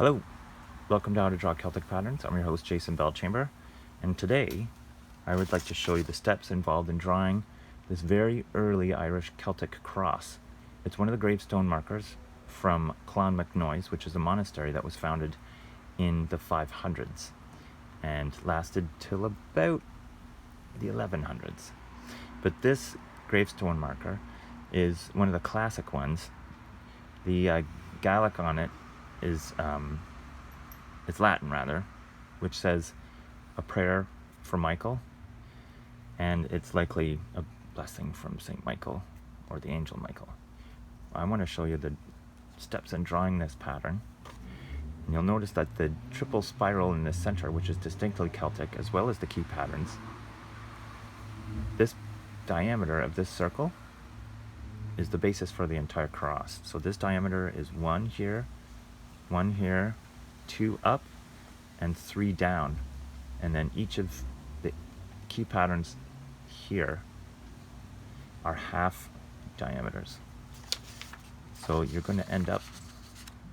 Hello, welcome to How to Draw Celtic Patterns. I'm your host Jason Belchamber, and today I would like to show you the steps involved in drawing this very early Irish Celtic cross. It's one of the gravestone markers from Clonmacnoise, which is a monastery that was founded in the 500s and lasted till about the 1100s. But this gravestone marker is one of the classic ones. The Gaelic on it is it's Latin rather, which says a prayer for Michael, and it's likely a blessing from Saint Michael or the angel Michael. I want to show you the steps in drawing this pattern, and you'll notice that the triple spiral in the center, which is distinctly Celtic, as well as the key patterns, this diameter of this circle is the basis for the entire cross. So this diameter is 1 here, 2 up, and 3 down. And then each of the key patterns here are half diameters. So you're going to end up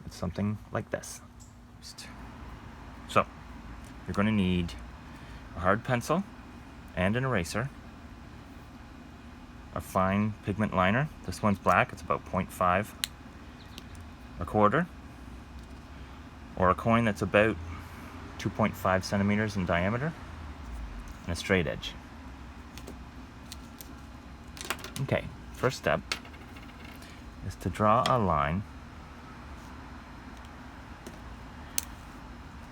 with something like this. So you're going to need a hard pencil and an eraser, a fine pigment liner. This one's black, it's about 0.5, a quarter, or a coin that's about 2.5 centimeters in diameter, and a straight edge. Okay, first step is to draw a line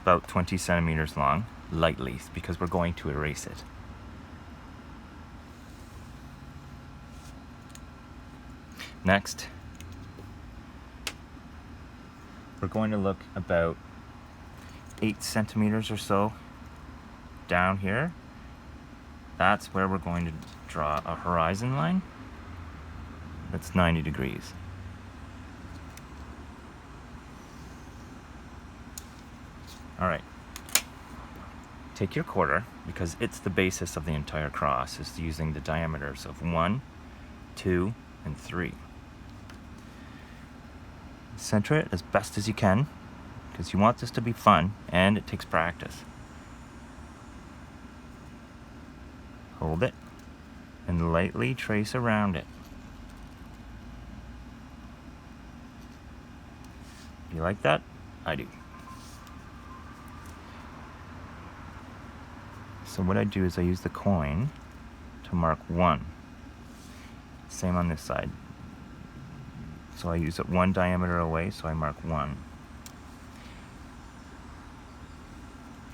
about 20 centimeters long, lightly, because we're going to erase it. Next, we're going to look about 8 centimeters or so down here. That's where we're going to draw a horizon line that's 90 degrees. All right, take your quarter, because it's the basis of the entire cross, is using the diameters of 1, 2, and 3. Center it as best as you can, because you want this to be fun and it takes practice. Hold it and lightly trace around it. You like that? I do. So what I do is I use the coin to mark 1. Same on this side. So I use it 1 diameter away, so I mark 1.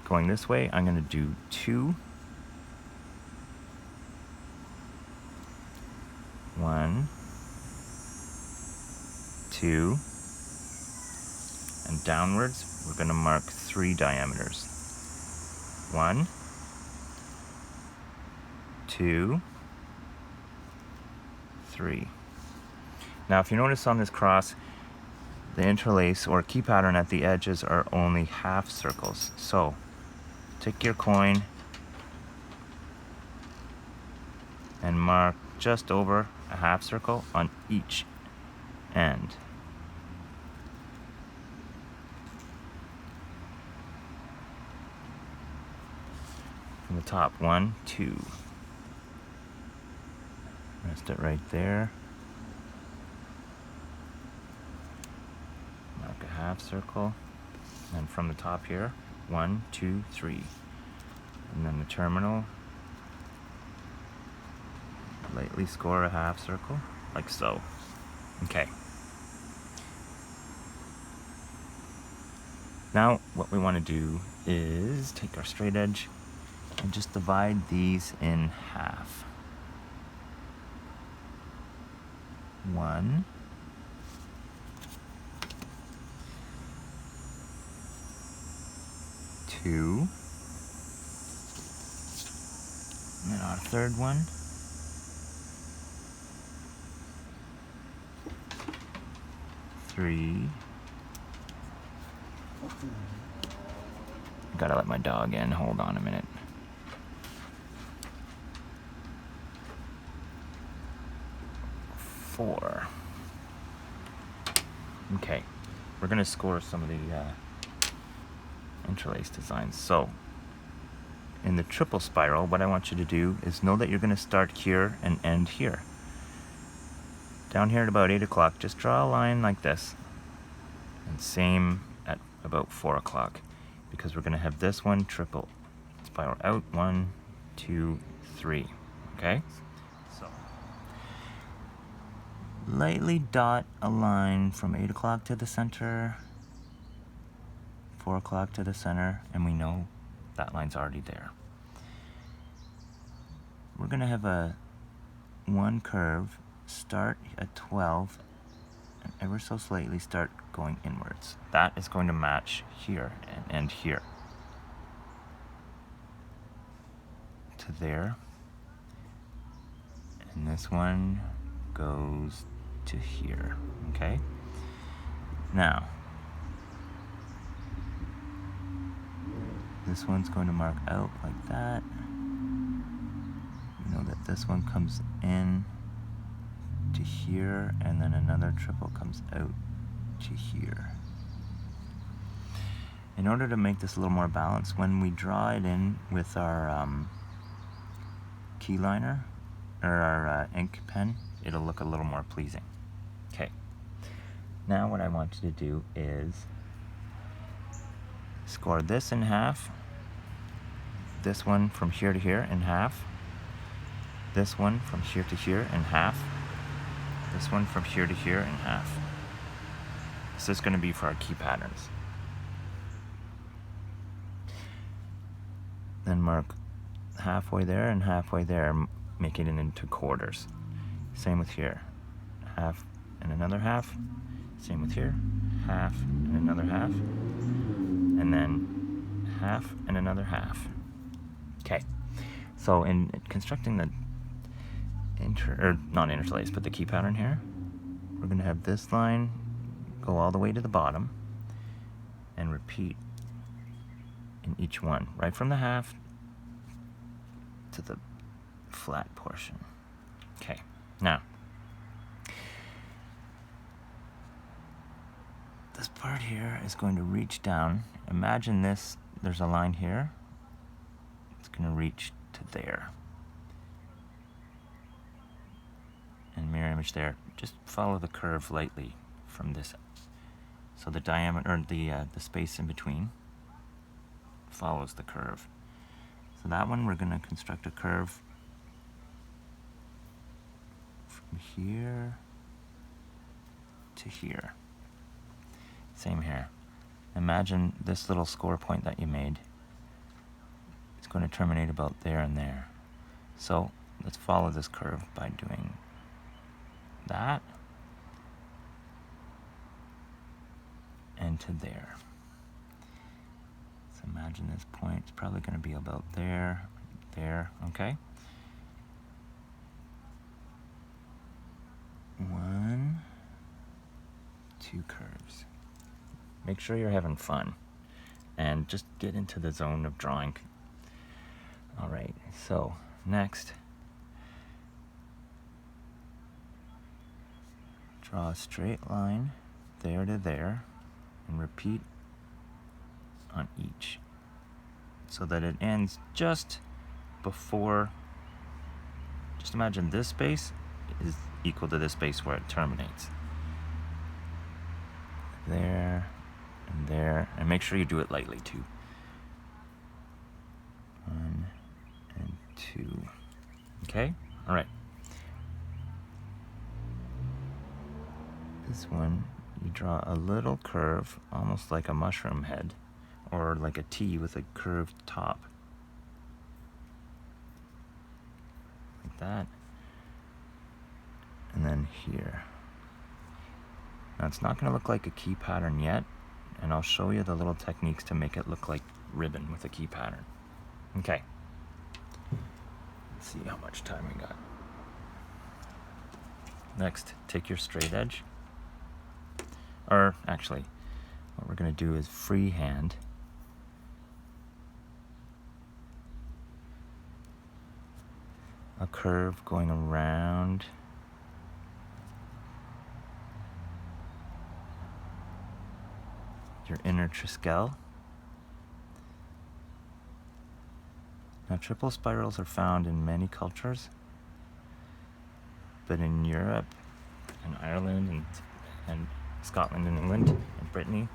Going this way, I'm going to do 2. 1, 2, and downwards, we're going to mark 3 diameters. 1, 2, 3. Now, if you notice on this cross, the interlace or key pattern at the edges are only half circles. So, take your coin and mark just over a half circle on each end. From the top, 1, 2. Rest it right there. Mark a half circle. And from the top here, 1, 2, 3. And then the terminal, lightly score a half circle, like so. Okay. Now, what we want to do is take our straight edge and just divide these in half. 1, 2, and then our third one, 3. Gotta let my dog in, hold on a minute. 4. Okay, we're gonna score some of the interlace designs. So in the triple spiral, what I want you to do is know that you're going to start here and end here. Down here at about 8 o'clock, just draw a line like this. And same at about 4 o'clock, because we're going to have this one triple spiral out. 1, 2, 3. Okay? So lightly dot a line from 8 o'clock to the center, 4 o'clock to the center, and we know that line's already there. We're going to have a one curve start at 12 and ever so slightly start going inwards. That is going to match here and end here to there. And this one goes to here, okay? Now, this one's going to mark out like that. You know that this one comes in to here, and then another triple comes out to here. In order to make this a little more balanced, when we draw it in with our key liner, or our ink pen, it'll look a little more pleasing. Okay, now what I want you to do is score this in half, this one from here to here in half, this one from here to here in half, this one from here to here in half. This is going to be for our key patterns. Then mark halfway there and halfway there, making it into quarters. Same with here. Half and another half. Same with here. Half and another half. And then half and another half. Okay. So in constructing the not interlace, but the key pattern here, we're going to have this line go all the way to the bottom and repeat in each one, right from the half to the flat portion. Okay, now this part here is going to reach down. Imagine this, there's a line here, it's going to reach to there. And mirror image there. Just follow the curve lightly from this. So the diameter, or the space in between, follows the curve. So that one we're going to construct a curve from here to here. Same here. Imagine this little score point that you made. It's going to terminate about there and there. So let's follow this curve by doing that and to there. So imagine this point, it's probably going to be about there, okay? 1, 2 curves. Make sure you're having fun and just get into the zone of drawing. All right, so next, draw a straight line there to there and repeat on each so that it ends just before, just imagine this space is equal to this space where it terminates. There and there, and make sure you do it lightly too. 1 and 2. Okay? All right. This one, you draw a little curve, almost like a mushroom head, or like a T with a curved top. Like that. And then here. Now it's not going to look like a key pattern yet, and I'll show you the little techniques to make it look like ribbon with a key pattern. Okay. Let's see how much time we got. Next, take your straight edge. Or actually, what we're going to do is freehand a curve going around your inner triskel Now, triple spirals are found in many cultures, but in Europe and Ireland and Scotland and England and Brittany,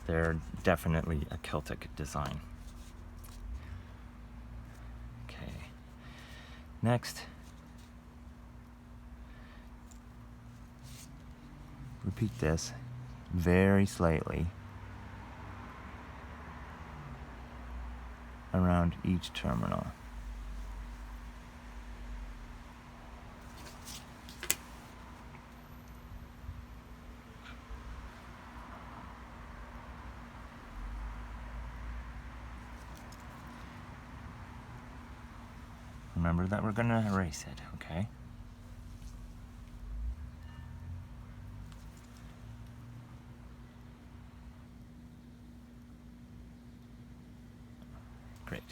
they're definitely a Celtic design. Okay. Next, repeat this very slightly around each terminal. Remember that we're going to erase it, okay? Great.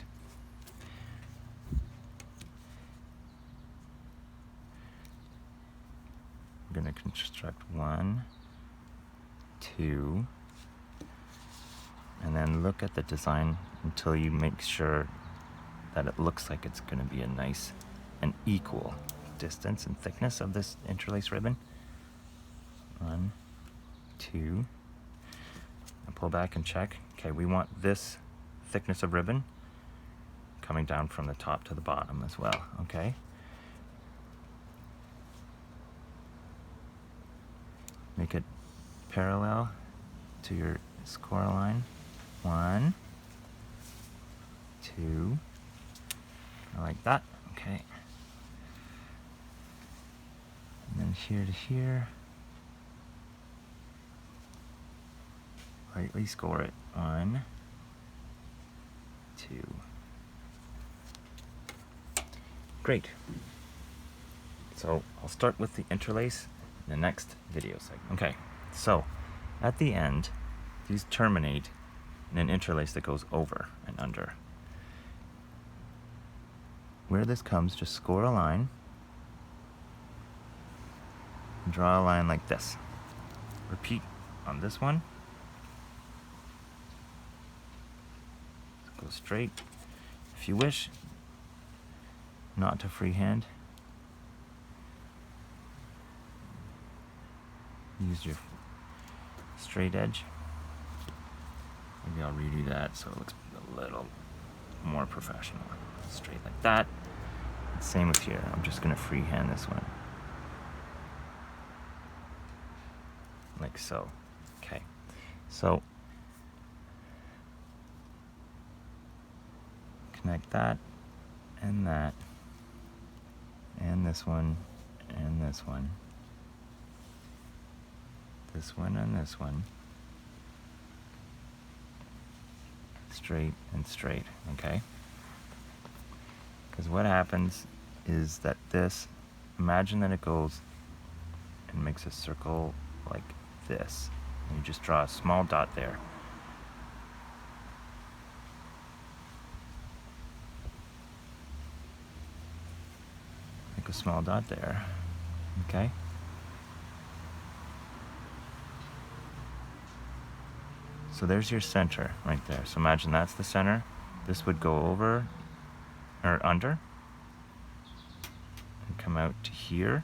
We're going to construct 1, 2, and then look at the design until you make sure that it looks like it's going to be a nice and equal distance and thickness of this interlace ribbon. 1, 2, and pull back and check. Okay, we want this thickness of ribbon coming down from the top to the bottom as well, okay? Make it parallel to your score line. 1, 2, like that, okay. And then here to here, lightly score it. 1, 2. Great. So I'll start with the interlace in the next video segment. Okay, so at the end, these terminate in an interlace that goes over and under. Where this comes, just score a line, and draw a line like this. Repeat on this one. Go straight. If you wish, not to freehand. Use your straight edge. Maybe I'll redo that so it looks a little more professional. Straight like that. Same with here. I'm just going to freehand this one. Like so. Okay. So connect that and that and this one and this one. This one and this one. Straight and straight, okay? Because what happens is that this, imagine that it goes and makes a circle like this. And you just draw a small dot there. Make a small dot there, okay? So there's your center right there. So imagine that's the center. This would go over or under and come out to here,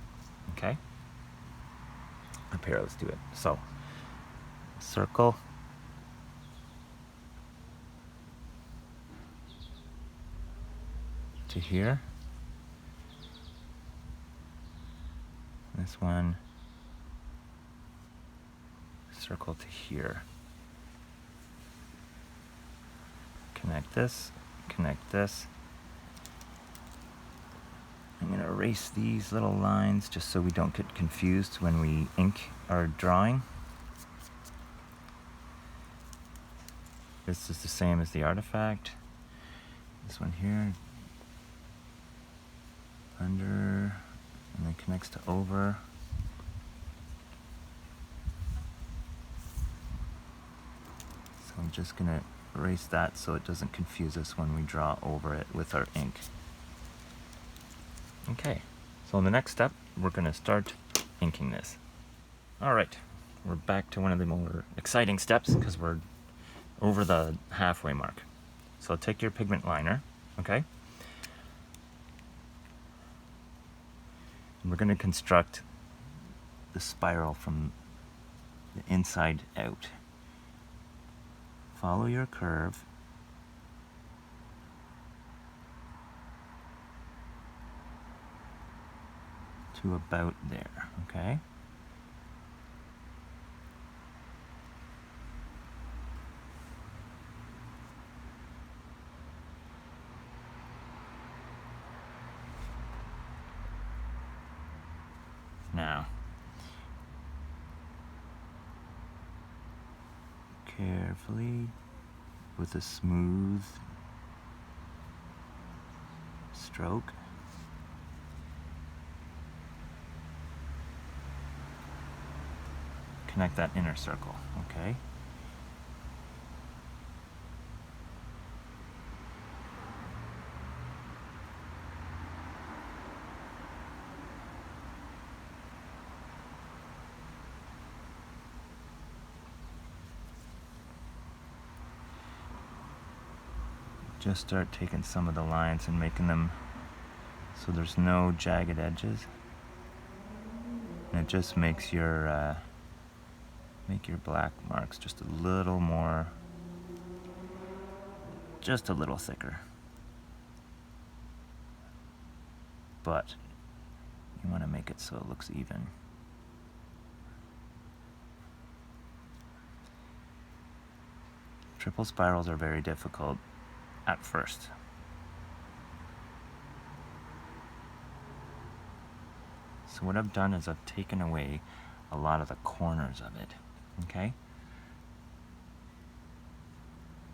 okay? Up here, let's do it. So, circle, to here, this one, circle to here. Connect this, connect this. I'm going to erase these little lines just so we don't get confused when we ink our drawing. This is the same as the artifact. This one here, under, and then connects to over. So I'm just going to erase that so it doesn't confuse us when we draw over it with our ink. Okay, so in the next step, we're going to start inking this. All right, we're back to one of the more exciting steps because we're over the halfway mark. So take your pigment liner, okay, We're going to construct the spiral from the inside out. Follow your curve to about there, okay? Now, carefully, with a smooth stroke, connect that inner circle, okay? Just start taking some of the lines and making them so there's no jagged edges. And it just makes your black marks just a little more, just a little thicker. But you want to make it so it looks even. Triple spirals are very difficult at first. So what I've done is I've taken away a lot of the corners of it, okay?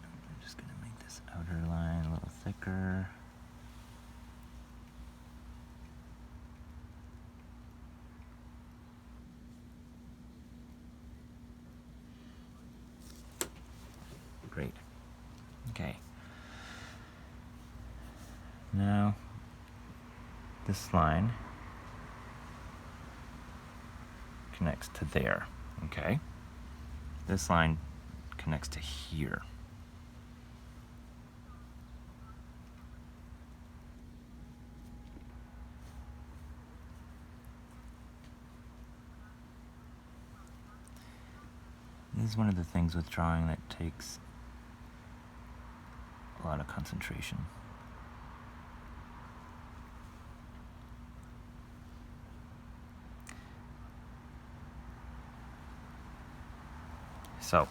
I'm just gonna make this outer line a little thicker. Great, okay. Now, this line connects to there, okay? This line connects to here. This is one of the things with drawing that takes a lot of concentration. So,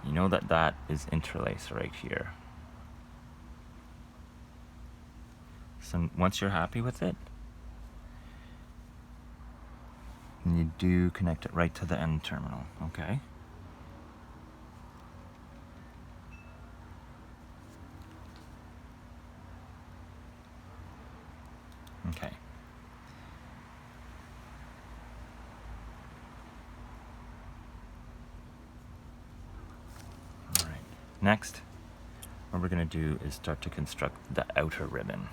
you know that is interlaced right here. So once you're happy with it, then you do connect it right to the end terminal, okay? Okay. Next, what we're going to do is start to construct the outer ribbon.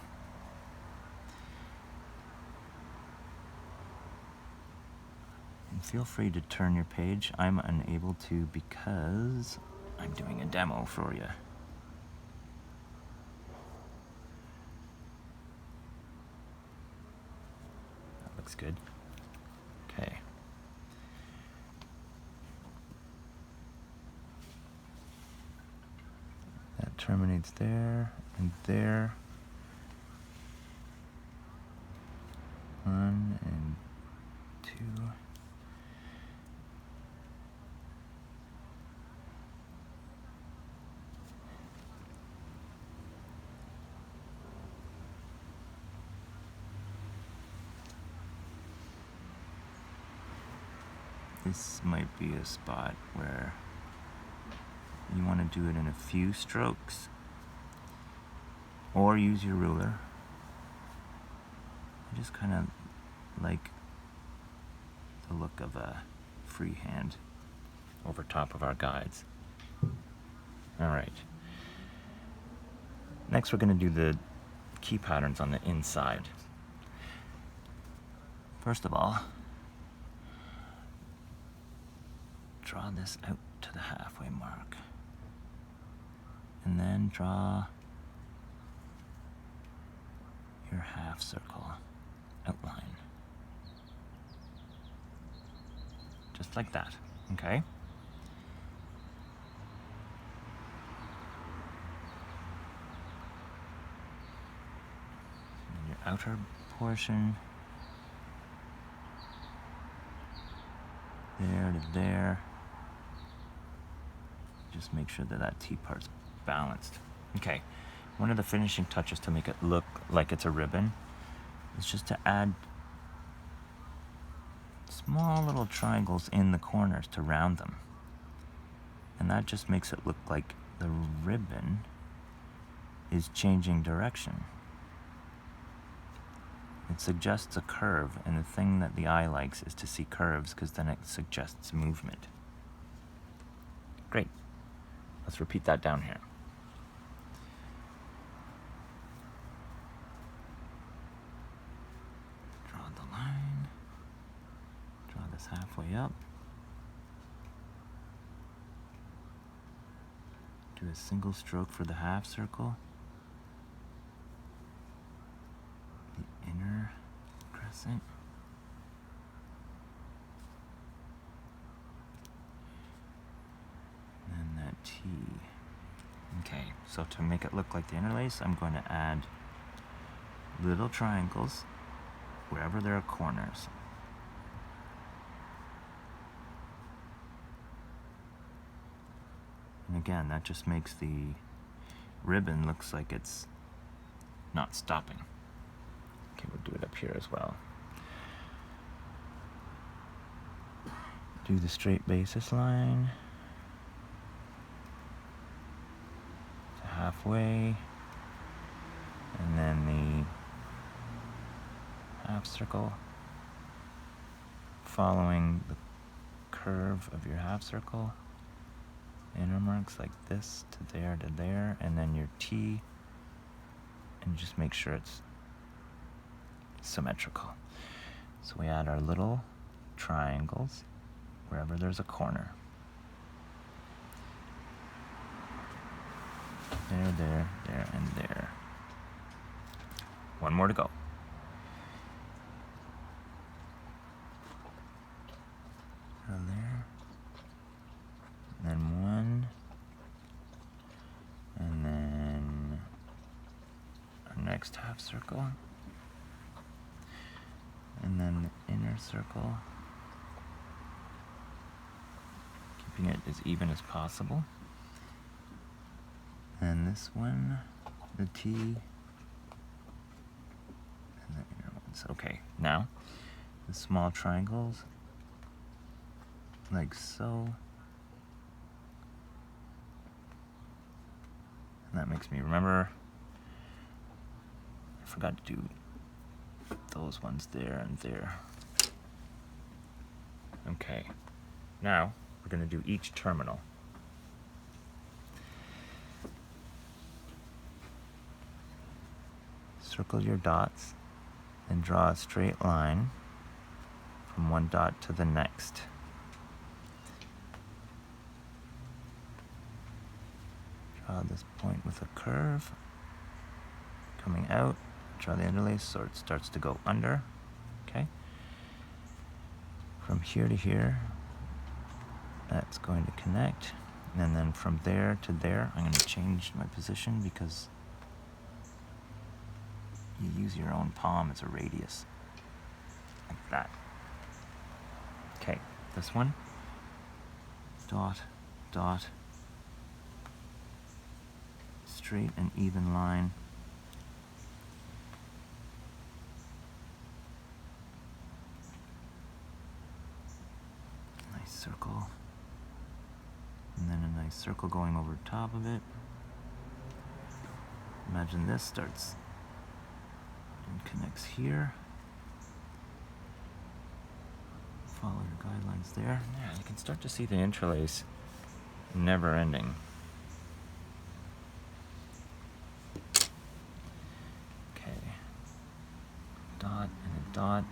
And feel free to turn your page. I'm unable to because I'm doing a demo for you. That looks good. Okay. Terminates there and there. 1 and 2. This might be a spot where you want to do it in a few strokes, or use your ruler. I just kind of like the look of a freehand over top of our guides. Alright. Next we're going to do the key patterns on the inside. First of all, draw this out to the halfway mark. And then draw your half circle outline. Just like that, okay? And your outer portion, there to there. Just make sure that that T part's balanced. Okay, one of the finishing touches to make it look like it's a ribbon is just to add small little triangles in the corners to round them. And that just makes it look like the ribbon is changing direction. It suggests a curve, and the thing that the eye likes is to see curves because then it suggests movement. Great. Let's repeat that down here. Draw the line. Draw this halfway up. Do a single stroke for the half circle. The inner crescent. And that T. Okay, so to make it look like the interlace, I'm going to add little triangles wherever there are corners. And again, that just makes the ribbon looks like it's not stopping. Okay, we'll do it up here as well. Do the straight basis line to halfway, and then the half circle following the curve of your half circle. Inner marks like this to there, and then your T, and just make sure it's symmetrical. So we add our little triangles wherever there's a corner. There, and there. One more to go. And there. And then one. And then our next half circle. And then the inner circle. Keeping it as even as possible. And this one, the T, and the inner ones. Okay, now the small triangles, like so. And that makes me remember, I forgot to do those ones there and there. Okay, now we're going to do each terminal. Circle your dots and draw a straight line from one dot to the next. Draw this point with a curve coming out. Draw the interlace so it starts to go under. Okay. From here to here, that's going to connect. And then from there to there, I'm going to change my position because you use your own palm as a radius, like that. Okay, this one, dot, dot, straight and even line. Nice circle, and then a nice circle going over top of it. Imagine this starts and connects here. Follow your guidelines there. Yeah, you can start to see the interlace never ending. Okay. Dot and a dot.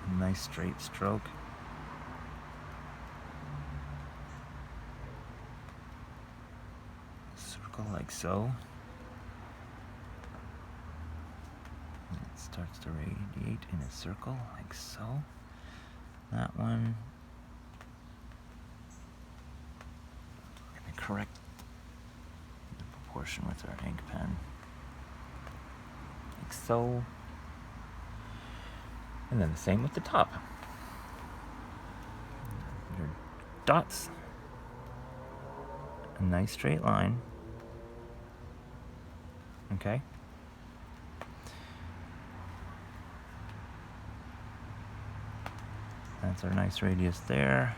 A nice straight stroke. Circle like so. starts to radiate in a circle, like so. That one. And correct the proportion with our ink pen, like so. And then the same with the top. Your dots, a nice straight line. Okay. That's our nice radius there.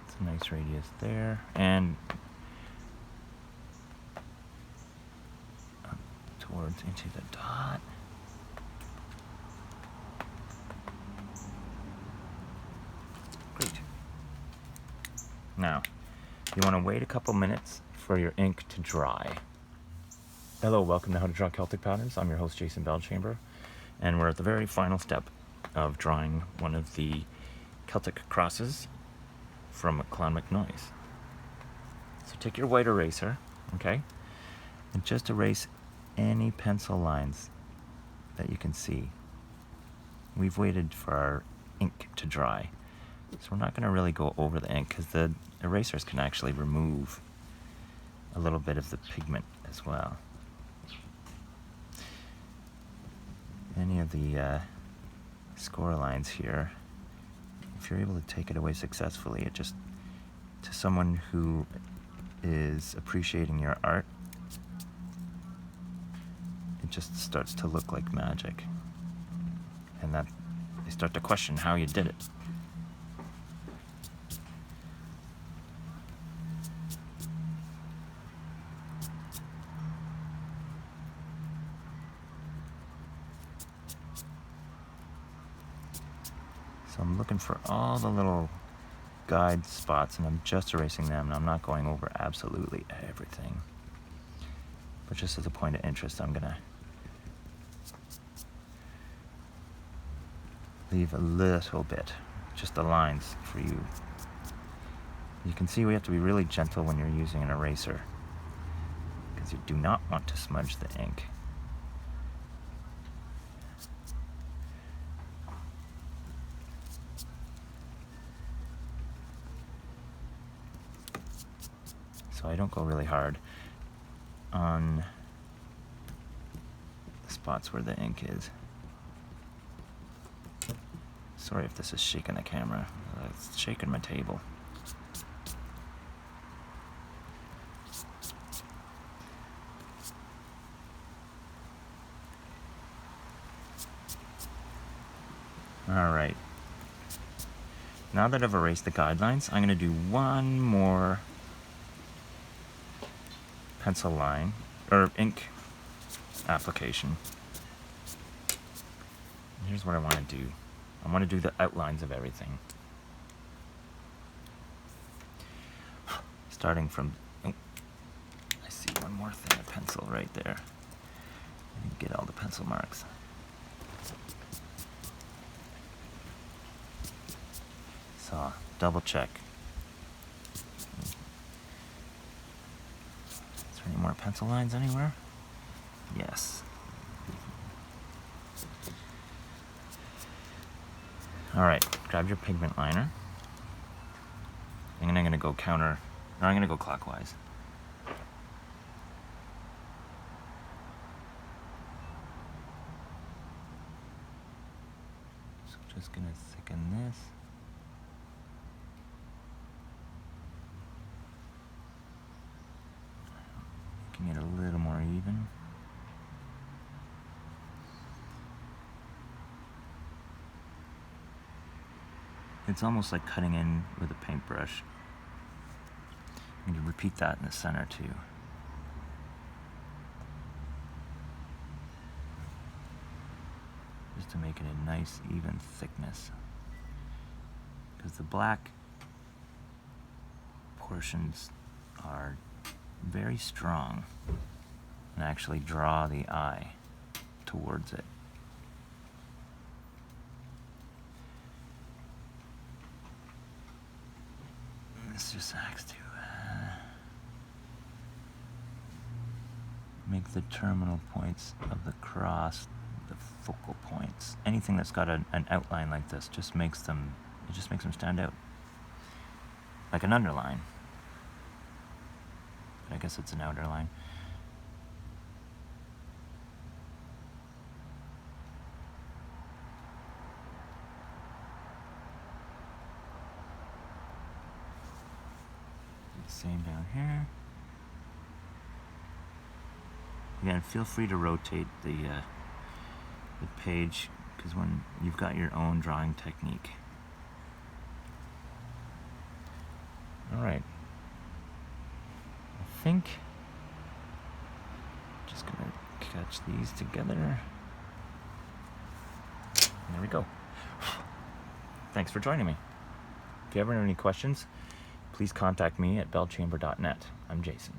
It's a nice radius there. And up towards into the dot. Great. Now, you want to wait a couple minutes for your ink to dry. Hello, welcome to How to Draw Celtic Patterns. I'm your host, Jason Belchamber, and we're at the very final step of drawing one of the Celtic crosses from Clonmacnoise. So take your white eraser, okay, and just erase any pencil lines that you can see. We've waited for our ink to dry, so we're not going to really go over the ink because the erasers can actually remove a little bit of the pigment as well. Any of the score lines here, if you're able to take it away successfully, it just, to someone who is appreciating your art, it just starts to look like magic, and that they start to question how you did it. So I'm looking for all the little guide spots, and I'm just erasing them, and I'm not going over absolutely everything. But just as a point of interest, I'm gonna leave a little bit, just the lines for you. You can see we have to be really gentle when you're using an eraser, because you do not want to smudge the ink. So I don't go really hard on the spots where the ink is. Sorry if this is shaking the camera. It's shaking my table. Alright. Now that I've erased the guidelines, I'm going to do one more pencil line, or ink application. And here's what I want to do. I want to do the outlines of everything. Starting from, oh, I see one more thing of pencil right there. I didn't get all the pencil marks. So, double check. Is there any more pencil lines anywhere? Yes. Alright, grab your pigment liner. And I'm going to go I'm going to go clockwise. So just going to thicken this. Making it a little more even. It's almost like cutting in with a paintbrush. I'm going to repeat that in the center too. Just to make it a nice even thickness. Because the black portions are very strong and actually draw the eye towards it. This just acts to make the terminal points of the cross the focal points. Anything that's got an outline like this just makes them, it just makes them stand out. Like an underline. But I guess it's an outer line. Same down here. Again, feel free to rotate the page, because when you've got your own drawing technique. All right. I think just gonna catch these together. There we go. Thanks for joining me. If you ever have any questions, please contact me at belchamber.net. I'm Jason.